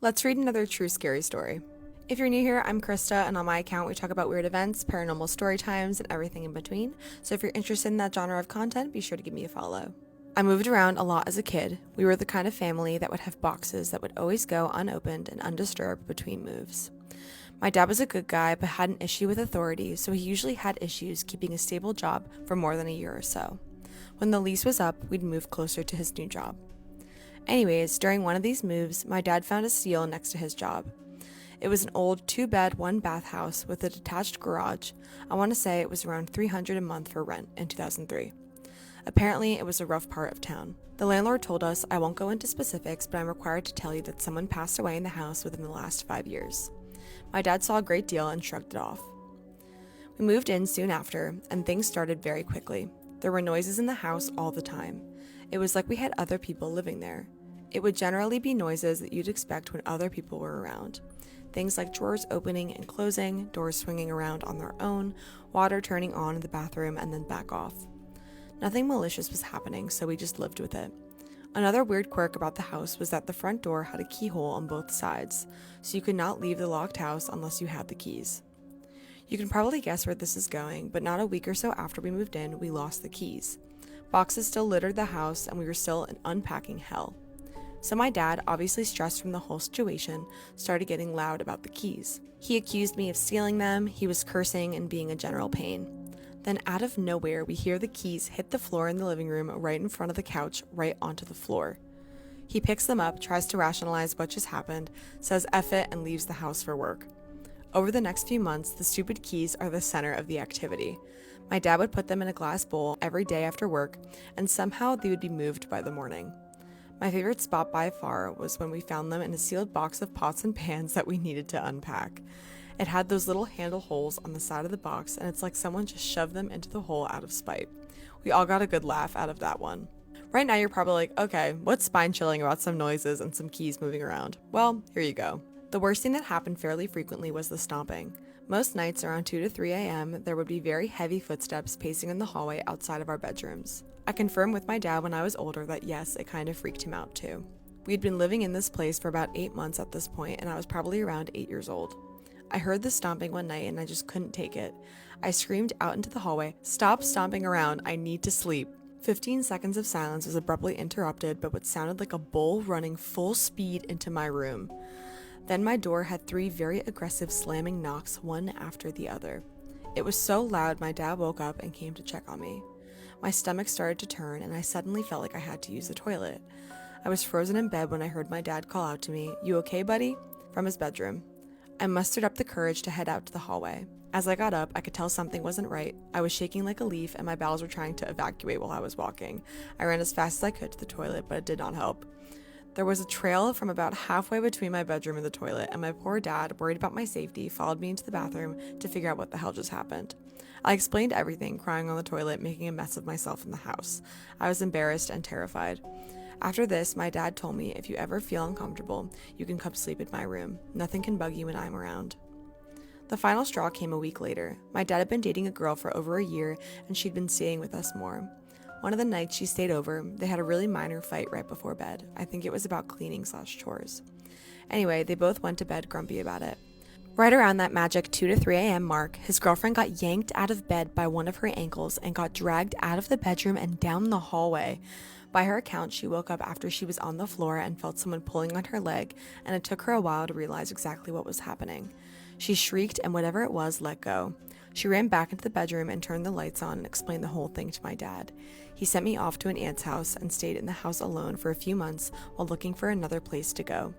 Let's read another true scary story. If you're new here, I'm Krista, and on my account we talk about weird events, paranormal story times, and everything in between. So if you're interested in that genre of content, be sure to give me a follow. I moved around a lot as a kid. We were the kind of family that would have boxes that would always go unopened and undisturbed between moves. My dad was a good guy, but had an issue with authority, so he usually had issues keeping a stable job for more than a year or so. When the lease was up, we'd move closer to his new job. Anyways, during one of these moves, my dad found a steal next to his job. It was an old 2-bed, 1-bath house with a detached garage. I want to say it was around $300 a month for rent in 2003. Apparently, it was a rough part of town. The landlord told us, I won't go into specifics, but I'm required to tell you that someone passed away in the house within the last 5 years. My dad saw a great deal and shrugged it off. We moved in soon after, and things started very quickly. There were noises in the house all the time. It was like we had other people living there. It would generally be noises that you'd expect when other people were around. Things like drawers opening and closing, doors swinging around on their own, water turning on in the bathroom and then back off. Nothing malicious was happening, so we just lived with it. Another weird quirk about the house was that the front door had a keyhole on both sides, so you could not leave the locked house unless you had the keys. You can probably guess where this is going, but not a week or so after we moved in, we lost the keys. Boxes still littered the house, and we were still in unpacking hell. So my dad, obviously stressed from the whole situation, started getting loud about the keys. He accused me of stealing them, he was cursing and being a general pain. Then out of nowhere, we hear the keys hit the floor in the living room right in front of the couch, right onto the floor. He picks them up, tries to rationalize what just happened, says F it, and leaves the house for work. Over the next few months, the stupid keys are the center of the activity. My dad would put them in a glass bowl every day after work, and somehow they would be moved by the morning. My favorite spot by far was when we found them in a sealed box of pots and pans that we needed to unpack. It had those little handle holes on the side of the box, and it's like someone just shoved them into the hole out of spite. We all got a good laugh out of that one. Right now you're probably like, okay, what's spine-chilling about some noises and some keys moving around? Well, here you go. The worst thing that happened fairly frequently was the stomping. Most nights around 2 to 3 a.m., there would be very heavy footsteps pacing in the hallway outside of our bedrooms. I confirmed with my dad when I was older that yes, it kind of freaked him out too. We'd been living in this place for about 8 months at this point, and I was probably around 8 years old. I heard the stomping one night and I just couldn't take it. I screamed out into the hallway, "Stop stomping around, I need to sleep." 15 seconds of silence was abruptly interrupted by what sounded like a bull running full speed into my room. Then my door had 3 very aggressive slamming knocks, one after the other. It was so loud my dad woke up and came to check on me. My stomach started to turn and I suddenly felt like I had to use the toilet. I was frozen in bed when I heard my dad call out to me, "You okay, buddy?" from his bedroom. I mustered up the courage to head out to the hallway. As I got up, I could tell something wasn't right. I was shaking like a leaf and my bowels were trying to evacuate while I was walking. I ran as fast as I could to the toilet, but it did not help. There was a trail from about halfway between my bedroom and the toilet, and my poor dad, worried about my safety, followed me into the bathroom to figure out what the hell just happened. I explained everything, crying on the toilet, making a mess of myself in the house. I was embarrassed and terrified. After this, my dad told me, if you ever feel uncomfortable, you can come sleep in my room. Nothing can bug you when I'm around. The final straw came a week later. My dad had been dating a girl for over a year, and she'd been staying with us more. One of the nights she stayed over, they had a really minor fight right before bed. I think it was about cleaning/chores. Anyway, they both went to bed grumpy about it. Right around that magic 2 to 3 a.m. mark, his girlfriend got yanked out of bed by one of her ankles and got dragged out of the bedroom and down the hallway. By her account, she woke up after she was on the floor and felt someone pulling on her leg, and it took her a while to realize exactly what was happening. She shrieked, and whatever it was let go. She ran back into the bedroom and turned the lights on and explained the whole thing to my dad. He sent me off to an aunt's house and stayed in the house alone for a few months while looking for another place to go.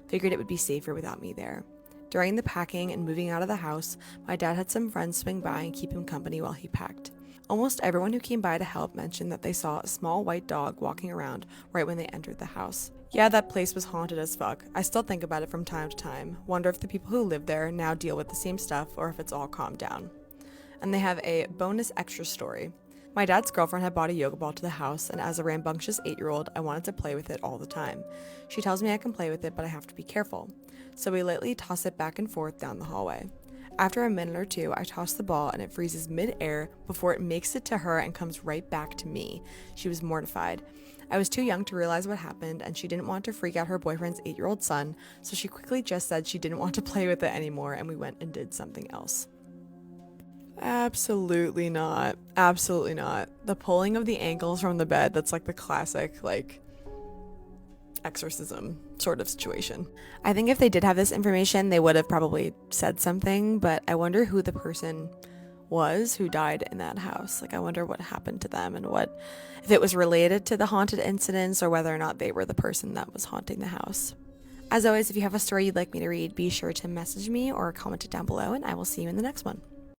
Figured it would be safer without me there. During the packing and moving out of the house, my dad had some friends swing by and keep him company while he packed. Almost everyone who came by to help mentioned that they saw a small white dog walking around right when they entered the house. Yeah, that place was haunted as fuck. I still think about it from time to time. Wonder if the people who live there now deal with the same stuff or if it's all calmed down. And they have a bonus extra story. My dad's girlfriend had bought a yoga ball to the house, and as a rambunctious 8-year-old, I wanted to play with it all the time. She tells me I can play with it, but I have to be careful. So we lightly toss it back and forth down the hallway. After a minute or two, I toss the ball and it freezes mid-air before it makes it to her and comes right back to me. She was mortified. I was too young to realize what happened, and she didn't want to freak out her boyfriend's 8-year-old son, so she quickly just said she didn't want to play with it anymore, and we went and did something else. Absolutely not. Absolutely not. The pulling of the ankles from the bed, that's like the classic, like, exorcism sort of situation. I think if they did have this information, they would have probably said something, but I wonder who the person was who died in that house. Like, I wonder what happened to them and what, if it was related to the haunted incidents or whether or not they were the person that was haunting the house. As always, if you have a story you'd like me to read, be sure to message me or comment it down below, and I will see you in the next one.